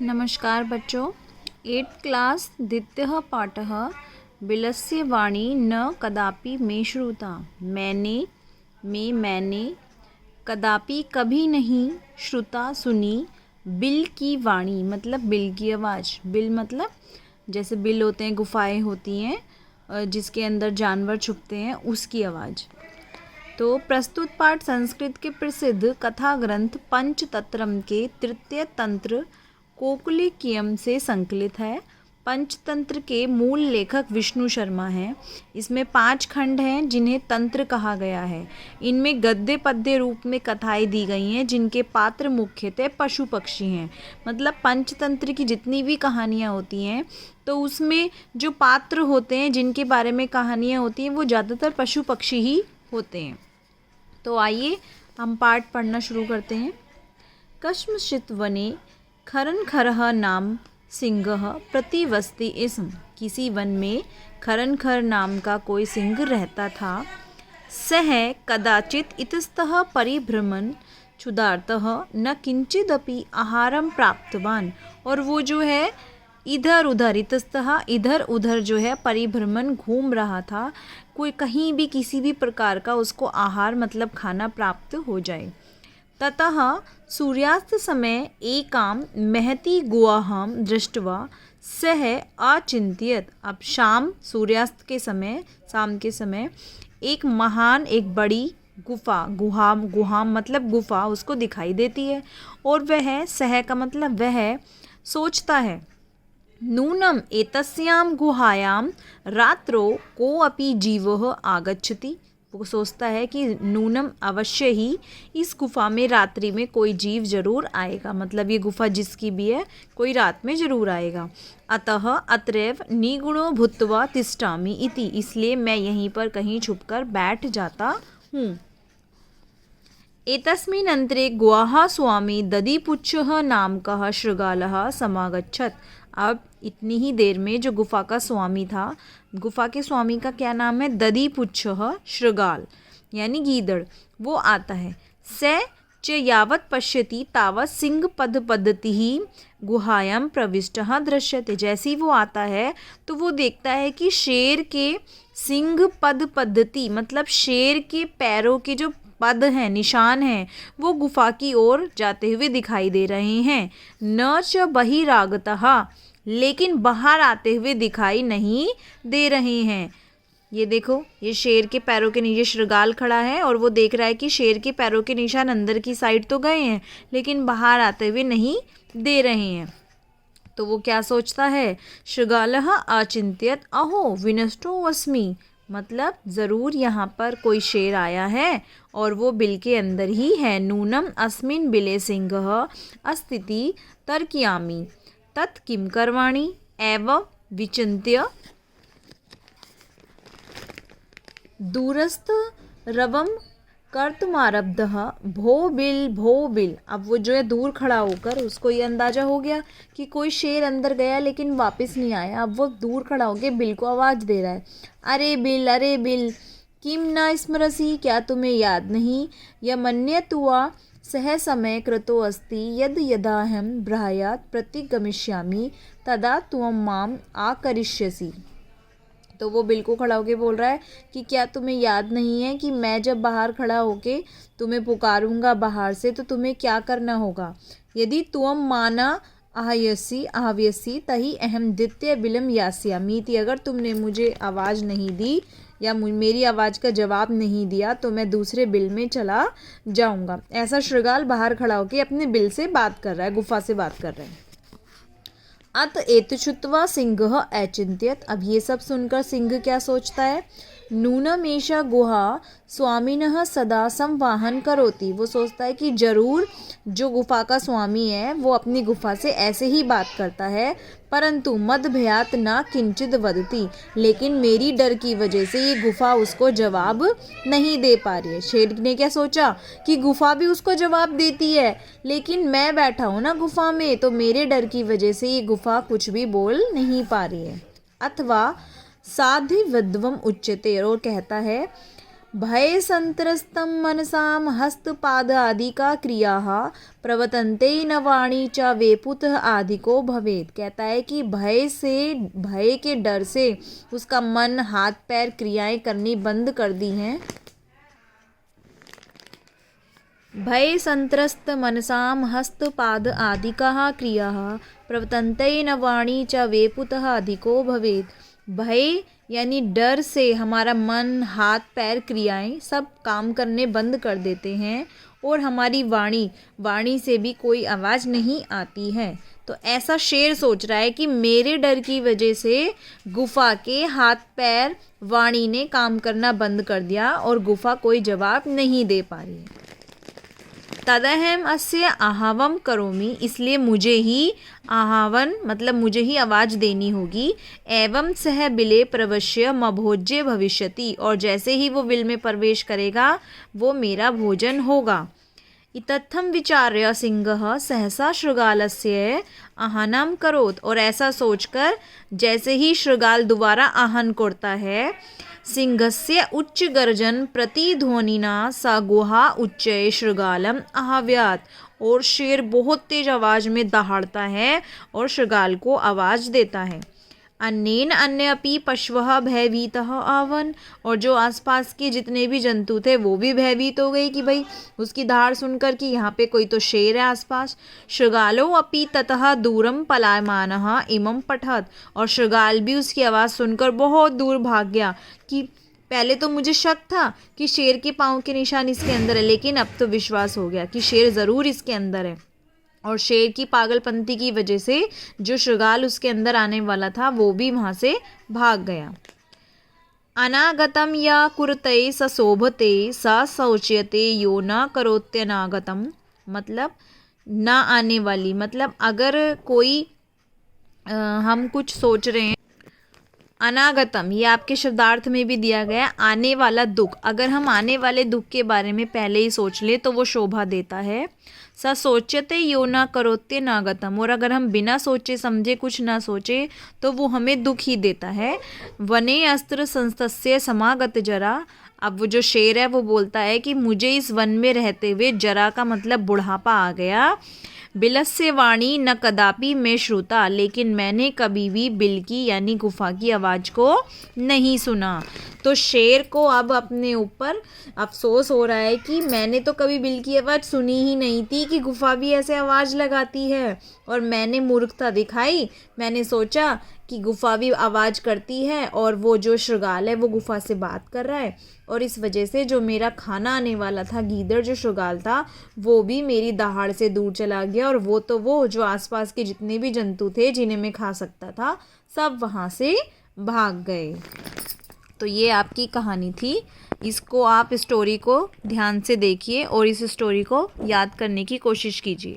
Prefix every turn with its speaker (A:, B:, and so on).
A: नमस्कार बच्चों। 8th class द्वितीयः पाठः बिलस्य वाणी न कदापि मे श्रुता। मैंने कदापि कभी नहीं श्रुता सुनी बिल की वाणी मतलब बिल की आवाज़। बिल मतलब जैसे बिल होते हैं, गुफाएं होती हैं जिसके अंदर जानवर छुपते हैं, उसकी आवाज़। तो प्रस्तुत पाठ संस्कृत के प्रसिद्ध कथा ग्रंथ पंचतंत्रम के तृतीय तंत्र कोकुलिकीयम से संकलित है। पंचतंत्र के मूल लेखक विष्णु शर्मा हैं। इसमें 5 खंड हैं जिन्हें तंत्र कहा गया है। इनमें गद्य पद्य रूप में कथाएं दी गई हैं जिनके पात्र मुख्यतः पशु पक्षी हैं। मतलब पंचतंत्र की जितनी भी कहानियाँ होती हैं तो उसमें जो पात्र होते हैं, जिनके बारे में कहानियाँ होती हैं, वो ज़्यादातर पशु पक्षी ही होते हैं। तो आइए हम पाठ पढ़ना शुरू करते हैं। कश्मचित् वने खरनखरः नाम सिंहः प्रतिवसति स्म। किसी वन में खरनखर नाम का कोई सिंह रहता था। सः कदाचित् इतस्तः परिभ्रमन् क्षुधार्तः न किंचिदपि आहारं प्राप्तवान। और वो जो है इधर उधर, इतस्तः इधर उधर जो है परिभ्रमण घूम रहा था, कोई कहीं भी किसी भी प्रकार का उसको आहार मतलब खाना प्राप्त हो जाए। ततः सूर्यास्त समय एकां महती गुहां दृष्ट्वा सः अचिंत्यत। अब सूर्यास्त के समय, शाम के समय एक बड़ी गुहा मतलब गुफा उसको दिखाई देती है। और वह सह का मतलब वह सोचता है, नूनम एतस्यां गुहायां रात्रो कोऽपि जीवः आगच्छति। वो सोचता है कि नूनम अवश्य ही इस गुफा में रात्रि में कोई जीव जरूर आएगा। मतलब ये गुफा जिसकी भी है, कोई रात में जरूर आएगा। अतः अत्रैव निगुणो भूत्वा तिष्ठामि इति। इसलिए मैं यहीं पर कहीं छुपकर बैठ जाता हूँ। एतस्मिन् अंतरे गुहा स्वामी दधिपुच्छः नामकः शृगालः समागच्छत्। अब इतनी ही देर में जो गुफा का स्वामी था, गुफा के स्वामी का क्या नाम है? दधिपुच्छः शृगाल यानी गीदड़, वो आता है। स च यावत् पश्यति तावत् सिंह पद्धतिः गुहायां प्रविष्टः दृश्यते। जैसे ही वो आता है तो वो देखता है कि शेर के सिंह पद्धति मतलब शेर के पैरों के जो पद हैं, निशान हैं, वो गुफा की ओर जाते हुए दिखाई दे रहे हैं। न च बहिरागतः, लेकिन बाहर आते हुए दिखाई नहीं दे रहे हैं। ये देखो, ये शेर के पैरों के नीचे शृगाल खड़ा है और वो देख रहा है कि शेर के पैरों के निशान अंदर की साइड तो गए हैं लेकिन बाहर आते हुए नहीं दे रहे हैं। तो वो क्या सोचता है? शृगालः अचिंत्यत अहो विनष्टो अस्मि। मतलब ज़रूर यहाँ पर कोई शेर आया है और वो बिल के अंदर ही है। नूनम अस्मिन् बिले सिंहः अस्तीति तर्कयामि तत् किं कर्वाणि एव विचिन्त्य दूरस्थ रवम कर्तुमारब्धः भो बिल। अब वो जो है दूर खड़ा होकर उसको ये अंदाज़ा हो गया कि कोई शेर अंदर गया लेकिन वापस नहीं आया। अब वो दूर खड़ा होकर बिल को आवाज़ दे रहा है, अरे बिल किम न स्मरसि, क्या तुम्हें याद नहीं? यमन्यतुवा सह समय कृतो अस्ति यद यदाहं ब्रह्यात् प्रतिगमिष्यामि तदा त्वं माम आकरिष्यसि। तो वो बिल को खड़ा होके बोल रहा है कि क्या तुम्हें याद नहीं है कि मैं जब बाहर खड़ा होके तुम्हें पुकारूंगा बाहर से तो तुम्हें क्या करना होगा? यदि त्वं माना आहव्यसि तही अहम द्वितीय बिलम यास्यामि। अगर तुमने मुझे आवाज़ नहीं दी या मेरी आवाज़ का जवाब नहीं दिया तो मैं दूसरे बिल में चला जाऊंगा। ऐसा शृगाल बाहर खड़ा होकर अपने बिल से बात कर रहा है, गुफा से बात कर रहा है। अत एतच्छ्रुत्वा सिंहः अचिंत्यत। अब ये सब सुनकर सिंह क्या सोचता है? नूनमेषा गुहा स्वामिनः सदा संवाहन करोति। वो सोचता है कि जरूर जो गुफा का स्वामी है वो अपनी गुफा से ऐसे ही बात करता है, परंतु मद भयात न किंचित वदति। लेकिन मेरी डर की वजह से ये गुफा उसको जवाब नहीं दे पा रही है। शेर ने क्या सोचा कि गुफा भी उसको जवाब देती है लेकिन मैं बैठा हूँ ना गुफा में, तो मेरे डर की वजह से ये गुफा कुछ भी बोल नहीं पा रही है। अथवा साधि विद्वम उच्यते, और कहता है भय संत्रस्तं मनसां हस्तपाद आदि का क्रियाः प्रवर्तन्ते न वाणी च वेपुतः आदिको भवेत्। कहता है कि भय के डर से उसका मन हाथ पैर क्रियाएं करनी बंद कर दी हैं। भय संत्रस्त मनसां हस्तपाद आदिकाः क्रियाः प्रवर्तन्ते न वाणी च वेपुतः अधिको भवेत्। भय यानी डर से हमारा मन हाथ पैर क्रियाएं सब काम करने बंद कर देते हैं और हमारी वाणी से भी कोई आवाज़ नहीं आती है। तो ऐसा शेर सोच रहा है कि मेरे डर की वजह से गुफा के हाथ पैर वाणी ने काम करना बंद कर दिया और गुफा कोई जवाब नहीं दे पा रही है। तदहम अस्य आहावम करोमि, इसलिए मुझे ही आहावन मतलब मुझे ही आवाज़ देनी होगी। एवं सह बिले प्रवश्य मभोज्य भविष्यति, और जैसे ही वो बिल में प्रवेश करेगा वो मेरा भोजन होगा। इत्थं विचार्य सिंहः सहसा शृगालस्य आहानं करोत्, और ऐसा सोचकर जैसे ही शृगाल दोबारा आहन करता है, सिंहस्य उच्च गर्जन प्रतिध्वनिना सा गुहा उच्चये शृगालम आह्वयात्, और शेर बहुत तेज आवाज़ में दहाड़ता है और शृगाल को आवाज़ देता है। अन्येन अन्यपि पशवः भयभीतः आवन, और जो आसपास के जितने भी जंतु थे वो भी भयभीत हो गए कि भाई उसकी दहाड़ सुनकर कि यहाँ पे कोई तो शेर है आसपास। शृगालो अपि ततः दूरम पलायमानः इमं पठत्, और शृगाल भी उसकी आवाज़ सुनकर बहुत दूर भाग गया। कि पहले तो मुझे शक था कि शेर के पाँव के निशान इसके अंदर है, लेकिन अब तो विश्वास हो गया कि शेर ज़रूर इसके अंदर है। और शेर की पागलपंती की वजह से जो शृगाल उसके अंदर आने वाला था वो भी वहाँ से भाग गया। अनागतम या कुरते स शोभते स शौच्यते यो न करोत्यनागतम, मतलब ना आने वाली, मतलब अगर कोई हम कुछ सोच रहे हैं। अनागतम ये आपके शब्दार्थ में भी दिया गया, आने वाला दुख। अगर हम आने वाले दुख के बारे में पहले ही सोच ले तो वो शोभा देता है। स सोचते यो न करोत्य नागतम, और अगर हम बिना सोचे समझे कुछ ना सोचे तो वो हमें दुख ही देता है। वने अस्त्र संस्तस्य समागत जरा, अब वो जो शेर है वो बोलता है कि मुझे इस वन में रहते हुए जरा का मतलब बुढ़ापा आ गया। बिलस्य वाणी न कदापि मैं श्रुता, लेकिन मैंने कभी भी बिल की यानी गुफा की आवाज़ को नहीं सुना। तो शेर को अब अपने ऊपर अफसोस हो रहा है कि मैंने तो कभी बिल की आवाज़ सुनी ही नहीं थी कि गुफा भी ऐसे आवाज़ लगाती है, और मैंने मूर्खता दिखाई। मैंने सोचा कि गुफा भी आवाज़ करती है और वो जो शृगाल है वो गुफा से बात कर रहा है, और इस वजह से जो मेरा खाना आने वाला था गीदड़ जो शृगाल था वो भी मेरी दहाड़ से दूर चला गया, और वो जो आसपास के जितने भी जंतु थे जिन्हें मैं खा सकता था सब वहाँ से भाग गए। तो ये आपकी कहानी थी। इसको आप स्टोरी को ध्यान से देखिए और इस स्टोरी को याद करने की कोशिश कीजिए।